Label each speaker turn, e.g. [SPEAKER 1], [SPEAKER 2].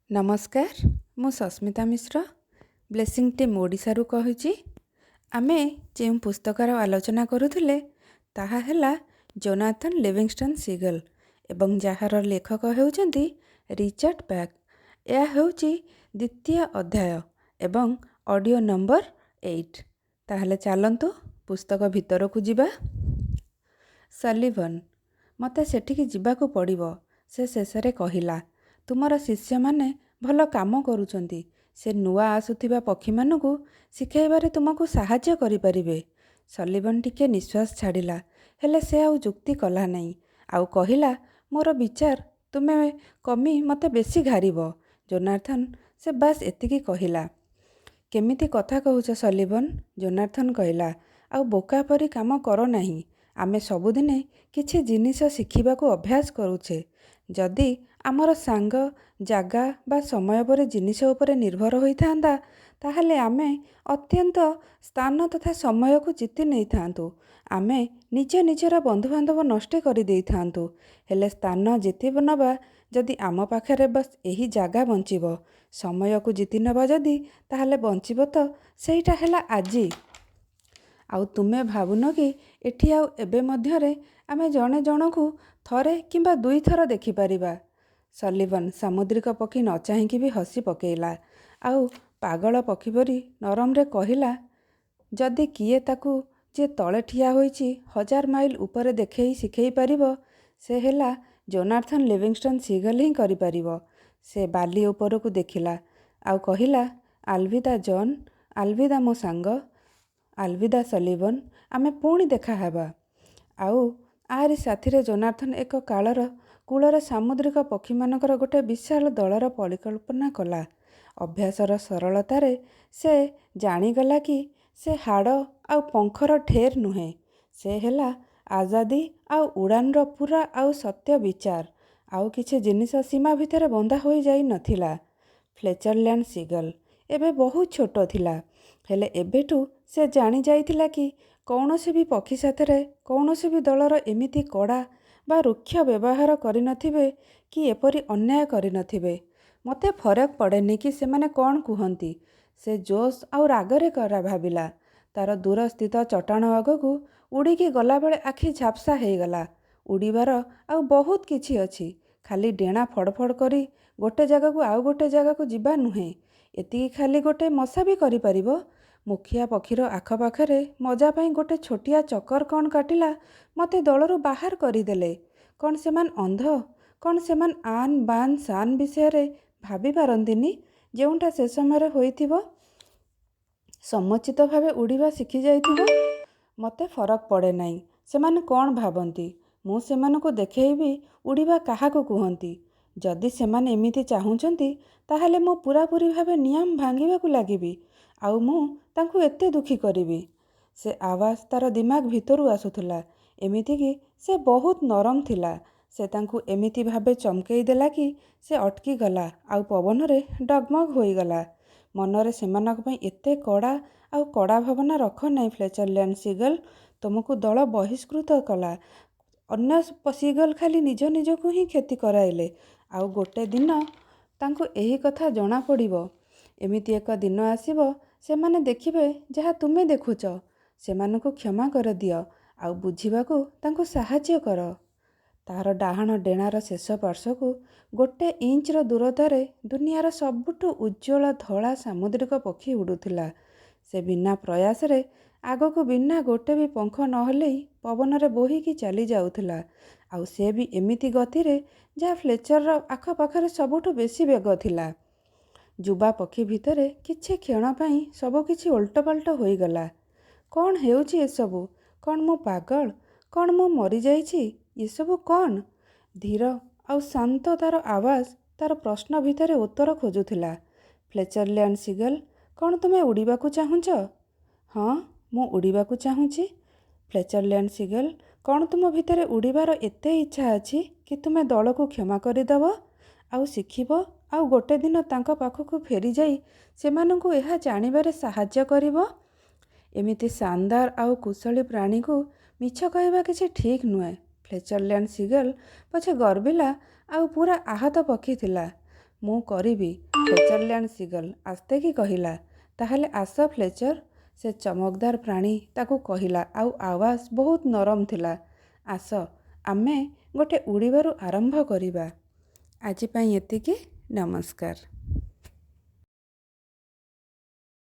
[SPEAKER 1] नमस्कार मु सस्मिता मिश्र blessing team ओडिशारू कहुची आमे जो पुस्तकर आलोचना करुले ताहा हैला जोनाथन लिविंगस्टन सीगल एवं जार लेखक होउचंती रिचर्ड बैक। यह होउची द्वितीय अध्याय एवं ऑडियो नंबर 8। ताहले चलंतु पुस्तक भितर को जिबा। सलिवन मते सेठिकी जिबाकू पड़िबो। से शेषरे कहिला तुमर शिष्य माने भल काम करुचंती। से नुआ आसुथिबा पक्षी मानकू शिखाइबारे तुमको साहाय्य करि परिबे। सलिवन टिके निश्वास छाड़िला हेले से आउ जुक्ति कला नहीं। आउ कहिला मोर विचार तुमे कमी मते बेसी घारिबो। जोनाथन से बास एतिकी कहिला। केमिति कथा कहूच सलिवन? जोनाथन कहिला आउ बोका परी काम करो नहीं। आमे सबुदिने किछि जिनिस शिखिबाकू अभ्यास करूछे। जदि आमर सांग जागा बा समय पर जिनिस उपरे निर्भर होई थांदा ताहले आमे अत्यंत स्थान तथा समय को जीति नहीं थांतु। आमे निज निजर बंधु बांधव नष्ट करि देई थांतु। हेले स्थान जीति नबा जदि आम पाखरे बस एही जागा बंचिबो, समय को जीति नबा जदि ताहले बंचिबो तो सेईटा हैला आजी। आउ तुमे भावुन कि एठी आउ एबे मध्यरे आमे जणे जनकू थरे किंबा दुई थर देखि परिबा। सलिवन सामुद्रिक पक्षी न चाहिकी भी हसी पकेइला आउ पागल पक्षी परी नरमरे कहिला जदि किए ताकू जे तले ठिया होईची 1000 माइल ऊपर देखई शिखेई परिबो से हेला जोनाथन लिविंगस्टन सीगल ही करि परिबो। से बाली ऊपर को देखिला आउ कहिला आलविदा जॉन, आलविदा मो सांग, आलविदा सलिवन, आमे पुणी देखा हेबा। आउ आरी साथीरे जोनाथन एक कालर कूलर सामुद्रिक पक्षी मानकर गोटे विशाल दलर परिकल्पना कला। अभ्यासर सरलतारे से जानीगला कि से हाड़ आउ पंखर ढेर नुहे, से हेला आजादी आउ उड़ानर पूरा आउ सत्य विचार। आउ किछि जिनिस सीमा भितर बंधा होई जाई नथिला। फ्लेचरलैंड सीगल एबे बहुत छोटो थिला, हेले एबेठू से जानी जाइथिला कि कौनसी भी पक्षी साथरे कौनसी भी दलर एमिति कड़ा बा रुक्ष व्यवहार करि नथिबे कि एपरी अन्याय करि नथिबे। मते फरक पड़ेनी कि सेमाने कौन कुहंती। से जोश आउ रागरे करा भाबिला। तार दूर स्थित चट्टाण आगकू उड़ीकी गला बेले आखि झापसा हेगला। उड़ीबार आउ बहुत किछि अछि, खाली डेणा फड़फड़ करी गोटे जगह को आउ गोटे जगह को जिबा नुहे। एतिकी खाली गोटे मशा भी करि परिबो। मुखिया पक्षीर आखपाखरे मजा पाई गोटे छोटिया चक्कर कौन काटिला मते दलरू बाहर करिदेले। कौन सेमान अंध? कौन सेमान आन बान शान विषय भाभी पारंतिनी जेउंटा से समय होइथिबो समुचित भावे उड़ीबा शिखी जाइथिबो? मते फरक पड़े नहीं सेमाने कौन भावंती। मु सेमानकु देखैबी उड़ीबा काहाकु कुहंती। जदि सेमाने एमिति चाहुंचंती ताहले मु पूरापूरी भावे नियम भांगिबाकु लागिबी आउ मु तांकु एते दुखी करिबी। से आवाज तार दिमाग भितरु आसुथुला। एमिति कि से बहुत नरम थिला। से तांकु एमिति भावे चमकेई देला कि से अटकी गला आउ पवन रे डगमग होई गला। मनरे सेमानक पई एते कड़ा आउ कड़ा भावना रख नहीं। फ्लेचरलैंड सीगल तुमको दल बहिष्कृत कला। अन्य सीगल खाली निज निजकू ही क्षति कराइले। आउ गोटे दिन तांकु एही कथा जना पड़िबो। एमिति एक दिन आसीबो सेमाने देखिबे जहा तुमे देखुच। सेमानकु क्षमा कर दियो आउ बुझिबाकू तांकु साहाय्य कर। तार डाहाण डेणार शेष पार्श्वकू गोटे इंचर दूरतारे दुनियार सबुठु उज्ज्वल धला सामुद्रिक पक्षी उड़ुथिला। से बिना प्रयासरे आगकू बिना गोटे भी पंख नहलेई पवन रे बोहीकी चली जाउथिला। आउ से भी एमिति गतिरे जहा फ्लेचर आखपाखरे सबुठु बेसी बेग थिला। जुबा पक्षी भितरे किछि क्षण पई सब किछि उल्टपाल्ट होई गला। कौन हेउछि एसबु? कौन मु पागल? कौन मु मरी जाइछि? एसबु कौन? धीर आउ शांत तार आवाज तार प्रश्न भितरे उत्तर खोजुथिला। फ्लेचरलैंड सीगल कौन तुमे उड़ीबाकू चाहुंच? हाँ मु उड़ीबाकू चाहुंची। फ्लेचरलैंड सीगल कौन तुम भितरे उड़ीबार एते इच्छा अछि कि तुमे दलकू क्षमा करिदब आउ शिखिब आउ गोटे दिन तांका पाखकू फेरी जाई सेमानंकू एहा जानिबारे साहाय्य करिब? एमिति शानदार आउ कुशली प्राणी को मिछ कहवा किछि ठीक नुहे। फ्लेचरलैंड सीगल पछे गर्विला आउ पूरा आहत पक्षी थिला। ମୁଁ କରିବି। ଫ୍ଲେଚରଲ୍ୟାଣ୍ଡ ସିଗଲ ଆସ୍ତେକି କହିଲା। ତାହେଲେ ଆସ ଫ୍ଲେଚର। ସେ ଚମକଦାର ପ୍ରାଣୀ ତାକୁ କହିଲା, ଆଉ ଆୱାଜ ବହୁତ ନରମ ଥିଲା। ଆସ, ଆମେ ଗୋଟେ ଉଡ଼ିବାରୁ ଆରମ୍ଭ କରିବା। ଆଜି ପାଇଁ ଏତିକି। ନମସ୍କାର।